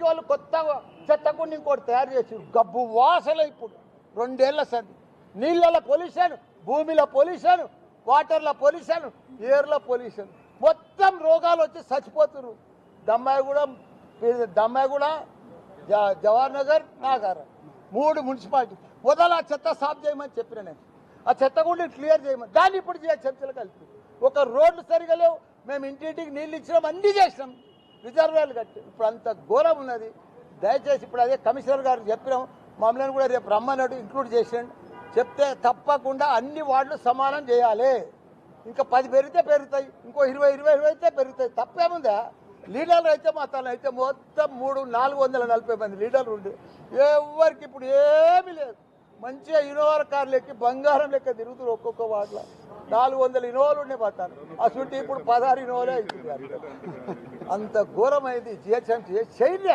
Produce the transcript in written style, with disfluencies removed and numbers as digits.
Municipality వాళ్ళు కొత్త చెత్తకుండా ఇంకోటి తయారు చేసి గబ్బు వాసన ఇప్పుడు 2 ఏళ్ల సంది నీళ్ళ పొల్యూషన్, భూమిలో పొల్యూషన్, వాటర్ల పొల్యూషన్, ఎయిర్ల పొల్యూషన్, మొత్తం రోగాలు వచ్చి చచ్చిపోతున్నారు. దమ్మాయిగూడ, జవహర్ నగర్, నాగారం 3 మున్సిపాలిటీ. మొదలు ఆ చెత్త సాఫ్ చేయమని చెప్పిన నేను. ఆ చెత్త కూడా క్లియర్ చేయమని, దాన్ని ఇప్పుడు చర్చలు కలిపి ఒక రోడ్లు సరిగా లేవు. మేము ఇంటింటికి నీళ్ళు ఇచ్చినాం, అన్నీ చేసినాం, రిజర్వాయర్లు కట్టి. ఇప్పుడు అంత ఘోరం ఉన్నది. దయచేసి ఇప్పుడు అదే కమిషనర్ గారు చెప్పినాం, మమ్మల్ని కూడా రేపు రమ్మన్నాడు, ఇంక్లూడ్ చేసాడు. చెప్తే తప్పకుండా అన్ని వార్డులు సమానం చేయాలి. ఇంకా 10 పెరిగితే పెరుగుతాయి, ఇంకో 20 అయితే పెరుగుతాయి. తప్పేముందా? లీడర్లు అయితే మతాలు అయితే మొత్తం 440 మంది లీడర్లు ఉండి ఎవరికి ఇప్పుడు ఏమీ లేదు. మంచిగా ఇన్నోవా కార్లు ఎక్కి బంగారం లెక్క తిరుగుతున్నారు. ఒక్కొక్క వార్డులో 400 ఇన్నోవాలు ఉండే పోతాను. అసలు ఇప్పుడు 16 ఇన్నోవాలే అవుతుంది. అంత ఘోరమైంది జిహెచ్ఎంసీ చైర్య.